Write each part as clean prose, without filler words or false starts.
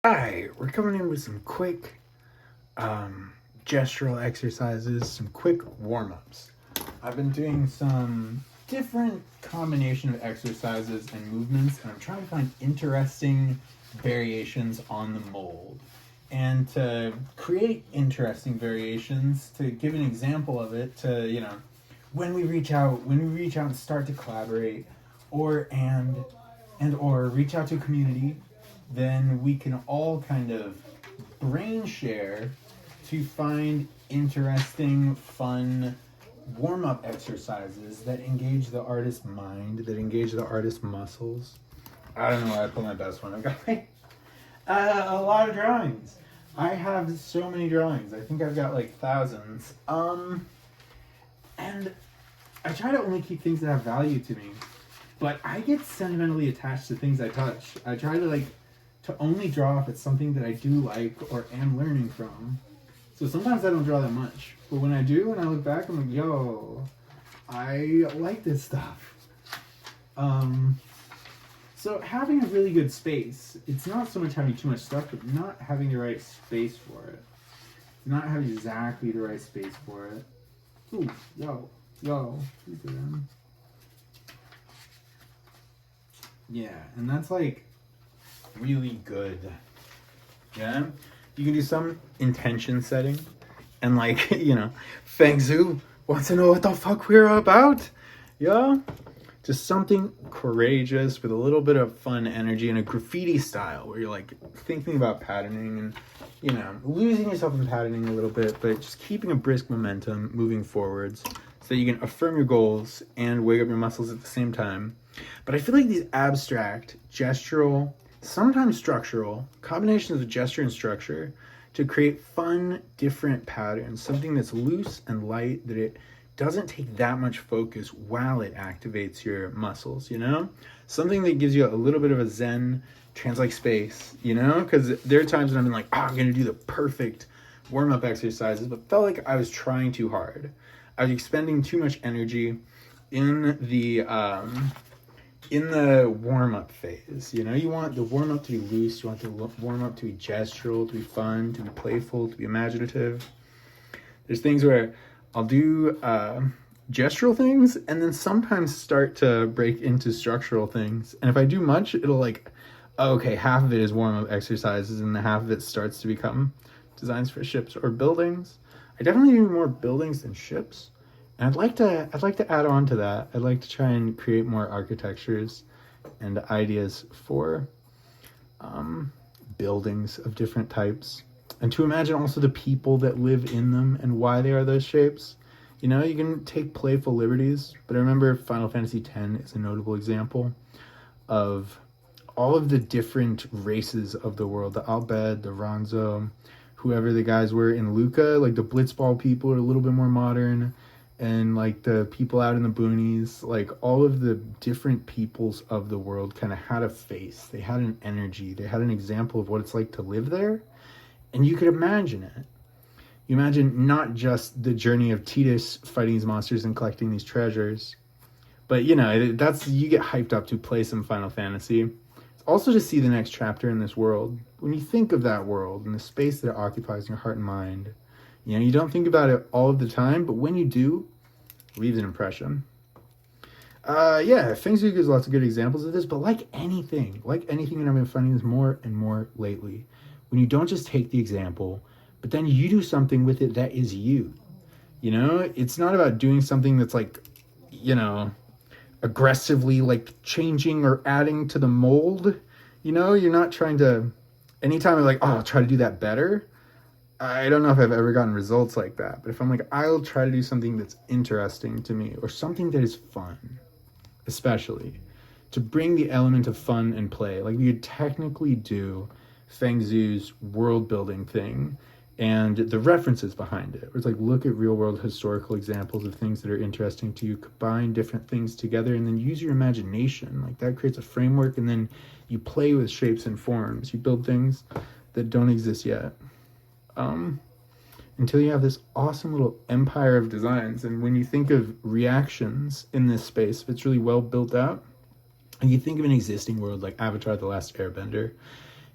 Hi, we're coming in with some quick gestural exercises, some quick warm ups. I've been doing some different combination of exercises and movements, and I'm trying to find interesting variations on the mold. And to create interesting variations, to give an example of it, when we reach out and start to collaborate, or reach out to a community, then we can all kind of brain share to find interesting, fun warm up exercises that engage the artist's mind, that engage the artist's muscles. I don't know why I put my best one. I've got a lot of drawings. I have so many drawings. I think I've got like thousands. And I try to only keep things that have value to me. But I get sentimentally attached to things I touch. I try to only draw if it's something that I do like or am learning from. So sometimes I don't draw that much. But when I do, and I look back, I'm like, yo, I like this stuff. So having a really good space, it's not so much having too much stuff, but not having the right space for it. Not having exactly the right space for it. Ooh, yo, yeah, and that's like really good. Yeah, you can do some intention setting, and Feng Zhu wants to know what the fuck we're about. Yeah, just something courageous with a little bit of fun energy and a graffiti style where you're like thinking about patterning and losing yourself in patterning a little bit, but just keeping a brisk momentum moving forwards so that you can affirm your goals and wake up your muscles at the same time. But I feel like these abstract, gestural, sometimes structural combinations of gesture and structure to create fun, different patterns, something that's loose and light, that it doesn't take that much focus while it activates your muscles, Something that gives you a little bit of a zen, trance-like space, Because there are times when I've been like, I'm going to do the perfect warm-up exercises, but felt like I was trying too hard. I was expending too much energy in the warm-up phase. You want the warm-up to be loose, you want the warm-up to be gestural, to be fun, to be playful, to be imaginative. There's things where I'll do gestural things and then sometimes start to break into structural things. And if I do much, it'll okay, half of it is warm-up exercises and the half of it starts to become designs for ships or buildings. I definitely do more buildings than ships. And I'd like to add on to that. I'd like to try and create more architectures and ideas for buildings of different types, and to imagine also the people that live in them and why they are those shapes. You can take playful liberties, but I remember Final Fantasy X is a notable example of all of the different races of the world. The Al Bhed, the Ronzo, whoever the guys were in Luca, like the Blitzball people are a little bit more modern, and like the people out in the boonies, like all of the different peoples of the world kind of had a face. They had an energy. They had an example of what it's like to live there. And you could imagine it. You imagine not just the journey of Tidus fighting these monsters and collecting these treasures, but that's, you get hyped up to play some Final Fantasy. It's also to see the next chapter in this world. When you think of that world and the space that it occupies in your heart and mind, you don't think about it all of the time, but when you do, it leaves an impression. Feng Zhu gives lots of good examples of this, but like anything, and I've been finding this more and more lately, when you don't just take the example, but then you do something with it that is you. It's not about doing something that's aggressively changing or adding to the mold. You're not trying to, anytime I'm I'll try to do that better. I don't know if I've ever gotten results like that, but if I'm I'll try to do something that's interesting to me or something that is fun, especially to bring the element of fun and play. Like we could technically do Feng Zhu's world building thing and the references behind it. It's look at real world historical examples of things that are interesting to you, combine different things together, and then use your imagination. That creates a framework, and then you play with shapes and forms. You build things that don't exist yet. Until you have this awesome little empire of designs. And when you think of reactions in this space, if it's really well built out, and you think of an existing world like Avatar: The Last Airbender,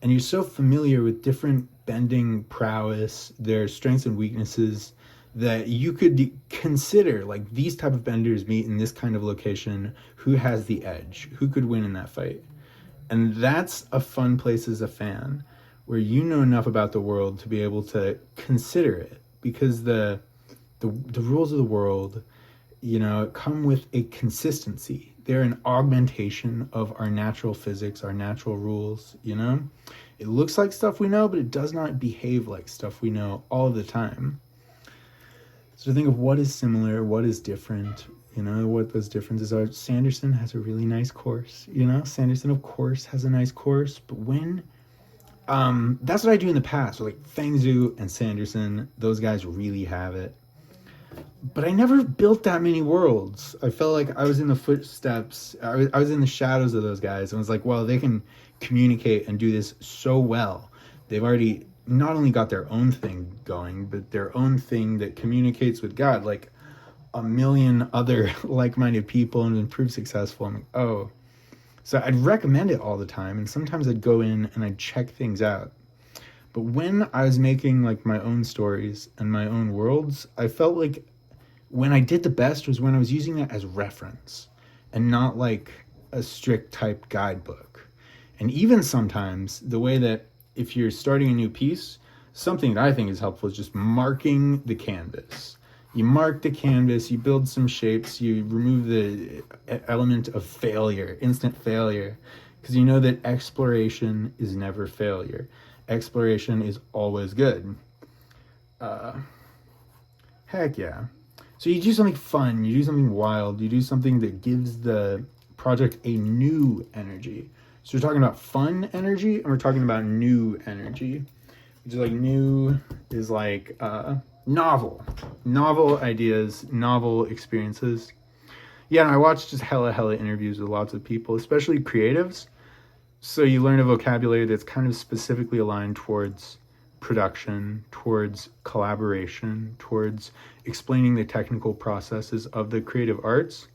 and you're so familiar with different bending prowess, their strengths and weaknesses, that you could consider like these type of benders meet in this kind of location, who has the edge, who could win in that fight. And that's a fun place as a fan, where you know enough about the world to be able to consider it, because the rules of the world, come with a consistency. They're an augmentation of our natural physics, our natural rules. It looks like stuff we know, but it does not behave like stuff we know all the time. So think of what is similar, what is different, what those differences are. Sanderson has a really nice course, Sanderson, of course, has a nice course, but when, that's what I do in the past. So like Feng Zhu and Sanderson, those guys really have it. But I never built that many worlds. I felt like I was in the footsteps, I was in the shadows of those guys, and was like, well, they can communicate and do this so well. They've already not only got their own thing going, but their own thing that communicates with God, like a million other like-minded people, and been proved successful. I'm like, oh. So I'd recommend it all the time, and sometimes I'd go in and I'd check things out. But when I was making like my own stories and my own worlds, I felt like when I did the best was when I was using that as reference and not like a strict type guidebook. And even sometimes the way that if you're starting a new piece, something that I think is helpful is just marking the canvas. You mark the canvas, you build some shapes, you remove the element of failure, instant failure, because you know that exploration is never failure. Exploration is always good. Heck yeah. So you do something fun, you do something wild, you do something that gives the project a new energy. So we're talking about fun energy, and we're talking about new energy. Which is like new is like novel ideas, novel experiences. Yeah, and I watched just hella interviews with lots of people, especially creatives. So you learn a vocabulary that's kind of specifically aligned towards production, towards collaboration, towards explaining the technical processes of the creative arts,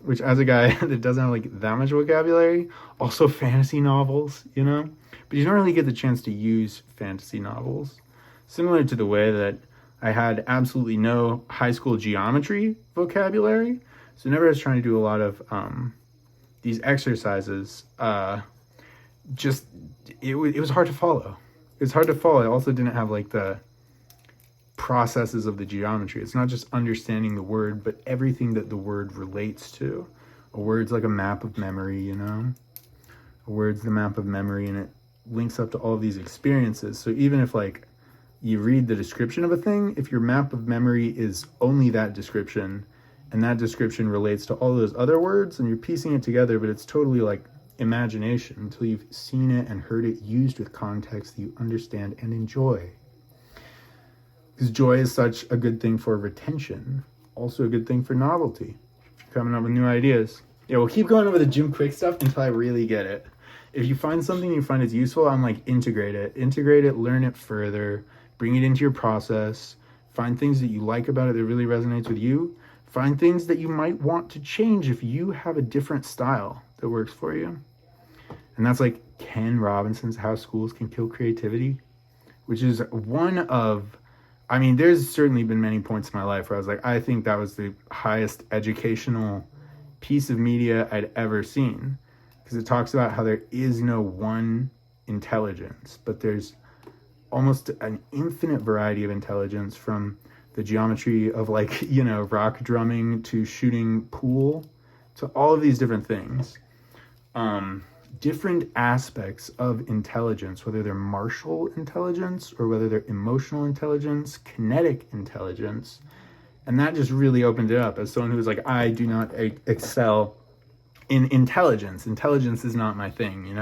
which as a guy that doesn't have like that much vocabulary, also fantasy novels, but you don't really get the chance to use fantasy novels. Similar to the way that I had absolutely no high school geometry vocabulary, so whenever I was trying to do a lot of these exercises, it was hard to follow. It's hard to follow. I also didn't have like the processes of the geometry. It's not just understanding the word, but everything that the word relates to. A word's like a map of memory, A word's the map of memory, and it links up to all of these experiences. So even if like you read the description of a thing, if your map of memory is only that description, and that description relates to all those other words, and you're piecing it together, but it's totally like imagination until you've seen it and heard it used with context that you understand and enjoy. Because joy is such a good thing for retention, also a good thing for novelty, coming up with new ideas. Yeah, we'll keep going over the Jim Kwik stuff until I really get it. If you find something you find is useful, I'm like, integrate it, learn it further, bring it into your process, find things that you like about it that really resonates with you, find things that you might want to change if you have a different style that works for you. And that's like Ken Robinson's How Schools Can Kill Creativity, which is one of, there's certainly been many points in my life where I was like, I think that was the highest educational piece of media I'd ever seen, because it talks about how there is no one intelligence, but there's almost an infinite variety of intelligence, from the geometry of like, rock drumming to shooting pool to all of these different things. Different aspects of intelligence, whether they're martial intelligence or whether they're emotional intelligence, kinetic intelligence. And that just really opened it up as someone who was like, I do not excel in intelligence. Intelligence is not my thing,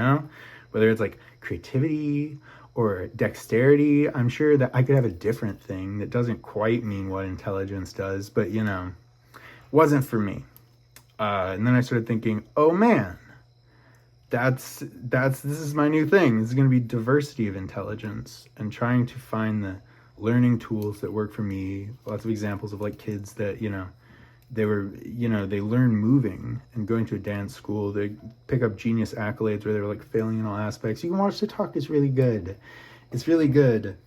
whether it's like creativity or dexterity. I'm sure that I could have a different thing that doesn't quite mean what intelligence does, but wasn't for me. And then I started thinking, oh man, this is my new thing. This is going to be diversity of intelligence, and trying to find the learning tools that work for me. Lots of examples of like kids that, they learn moving and going to a dance school. They pick up genius accolades where they're like failing in all aspects. You can watch the talk. It's really good. It's really good.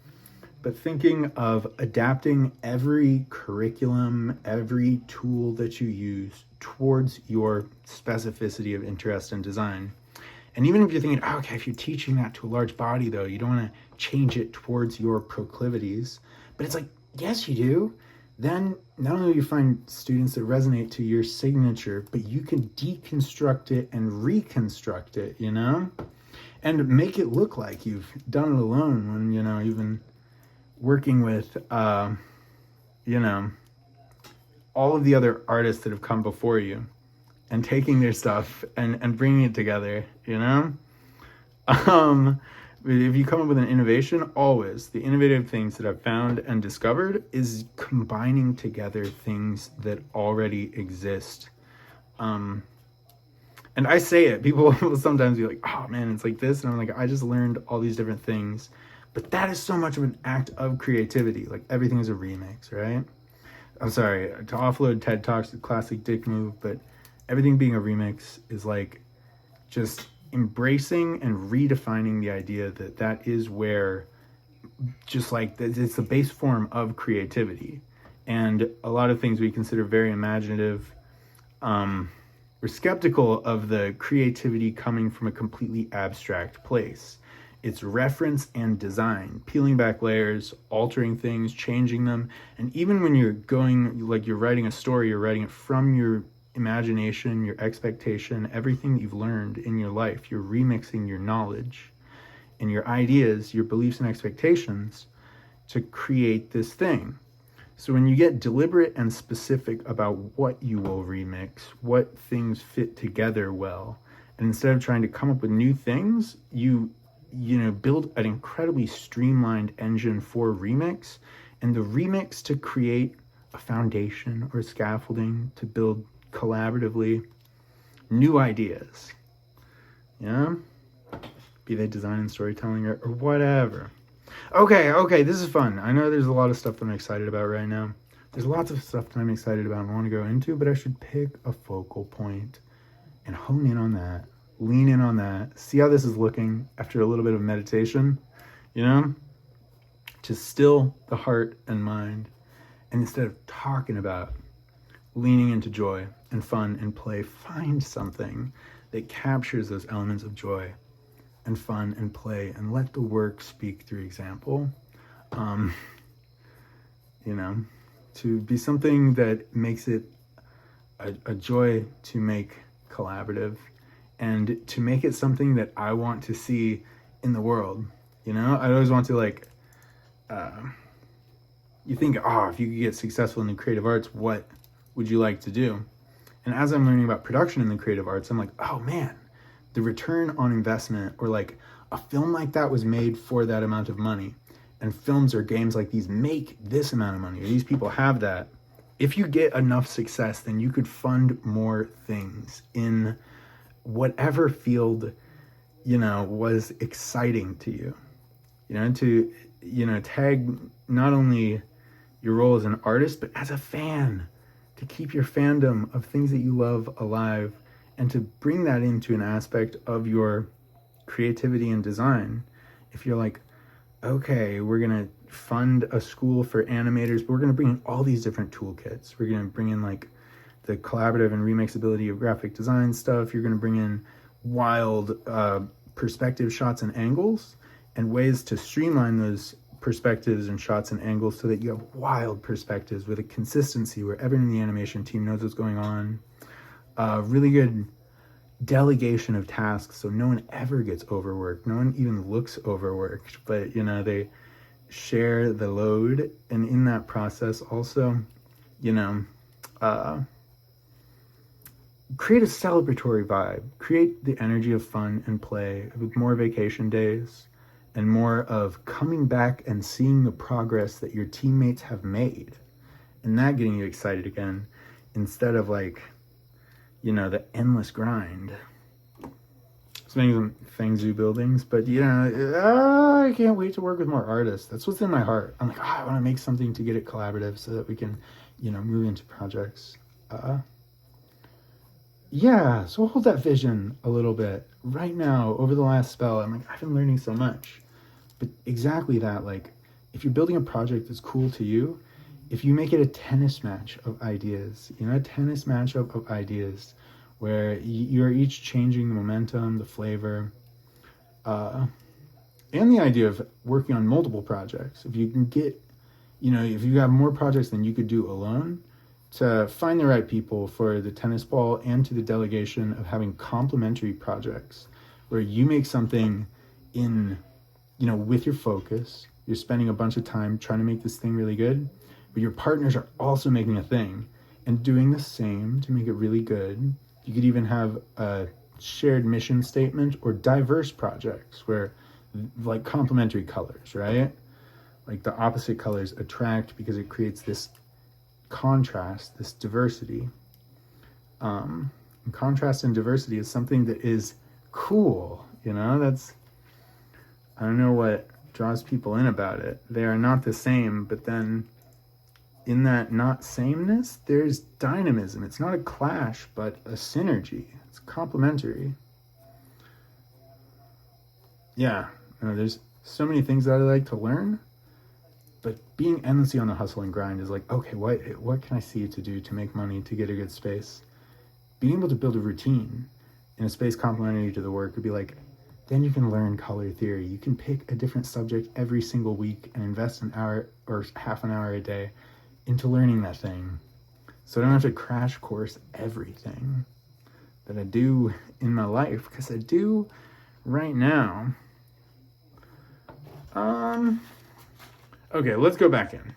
But thinking of adapting every curriculum, every tool that you use towards your specificity of interest and design. And even if you're thinking, oh, okay, if you're teaching that to a large body, though, you don't want to change it towards your proclivities. But it's like, yes, you do. Then not only do you find students that resonate to your signature, but you can deconstruct it and reconstruct it, and make it look like you've done it alone when, you've been working with, all of the other artists that have come before you and taking their stuff and bringing it together, If you come up with an innovation, always the innovative things that I've found and discovered is combining together things that already exist. And I say it, people will sometimes be like, oh man, it's like this. And I'm like, I just learned all these different things. But that is so much of an act of creativity. Like everything is a remix, right? I'm sorry, to offload TED Talks, the classic dick move, but everything being a remix is like just embracing and redefining the idea that is where, just like it's the base form of creativity. And a lot of things we consider very imaginative, we're skeptical of the creativity coming from a completely abstract place. It's reference and design, peeling back layers, altering things, changing them. And even when you're writing a story, you're writing it from your imagination, your expectation, everything that you've learned in your life. You're remixing your knowledge and your ideas, your beliefs and expectations to create this thing. So when you get deliberate and specific about what you will remix, what things fit together well, and instead of trying to come up with new things, you build an incredibly streamlined engine for remix, and the remix to create a foundation or scaffolding to build collaboratively new ideas, be they design and storytelling or whatever. Okay, this is fun. I know there's a lot of stuff that I'm excited about right now. There's lots of stuff that I'm excited about and want to go into, but I should pick a focal point and hone in on that, lean in on that, see how this is looking after a little bit of meditation, to still the heart and mind. And instead of talking about leaning into joy and fun and play, find something that captures those elements of joy and fun and play, and let the work speak through example. To be something that makes it a joy to make collaborative, and to make it something that I want to see in the world. I always want to you think, if you could get successful in the creative arts, what would you like to do? And as I'm learning about production in the creative arts, I'm like, oh man, the return on investment, or like a film like that was made for that amount of money, and films or games like these make this amount of money, or these people have that. If you get enough success, then you could fund more things in whatever field, was exciting to you, to tag not only your role as an artist, but as a fan, to keep your fandom of things that you love alive, and to bring that into an aspect of your creativity and design. If you're like, okay, we're going to fund a school for animators, but we're going to bring in all these different toolkits. We're going to bring in like the collaborative and remixability of graphic design stuff. You're going to bring in wild perspective shots and angles, and ways to streamline those perspectives and shots and angles so that you have wild perspectives with a consistency where everyone in the animation team knows what's going on. Really good delegation of tasks, so no one ever gets overworked. No one even looks overworked, but they share the load. And in that process also, create a celebratory vibe, create the energy of fun and play with more vacation days and more of coming back and seeing the progress that your teammates have made, and that getting you excited again, instead of the endless grind. So making some Fengzhu buildings, but I can't wait to work with more artists. That's what's in my heart. I'm like, I want to make something to get it collaborative so that we can, move into projects. Yeah, so hold that vision a little bit. Right now, over the last spell, I'm like, I've been learning so much. But exactly that, like, if you're building a project that's cool to you, if you make it a tennis match of ideas, a tennis match of ideas where you're each changing the momentum, the flavor, and the idea of working on multiple projects. If you can get, if you have more projects than you could do alone, to find the right people for the tennis ball and to the delegation of having complementary projects where you make something in, with your focus, you're spending a bunch of time trying to make this thing really good, but your partners are also making a thing and doing the same to make it really good. You could even have a shared mission statement or diverse projects where, like, complementary colors, right? Like the opposite colors attract because it creates this contrast, this diversity. And contrast and diversity is something that is cool, that's, I don't know what draws people in about it. They are not the same, but then in that not sameness, there's dynamism. It's not a clash, but a synergy. It's complementary. Yeah, there's so many things that I like to learn, but being endlessly on the hustle and grind is like, okay, what can I see to do to make money, to get a good space? Being able to build a routine in a space complementary to the work would be like, then you can learn color theory. You can pick a different subject every single week and invest an hour or half an hour a day into learning that thing. So I don't have to crash course everything that I do in my life, because I do right now. Okay, let's go back in.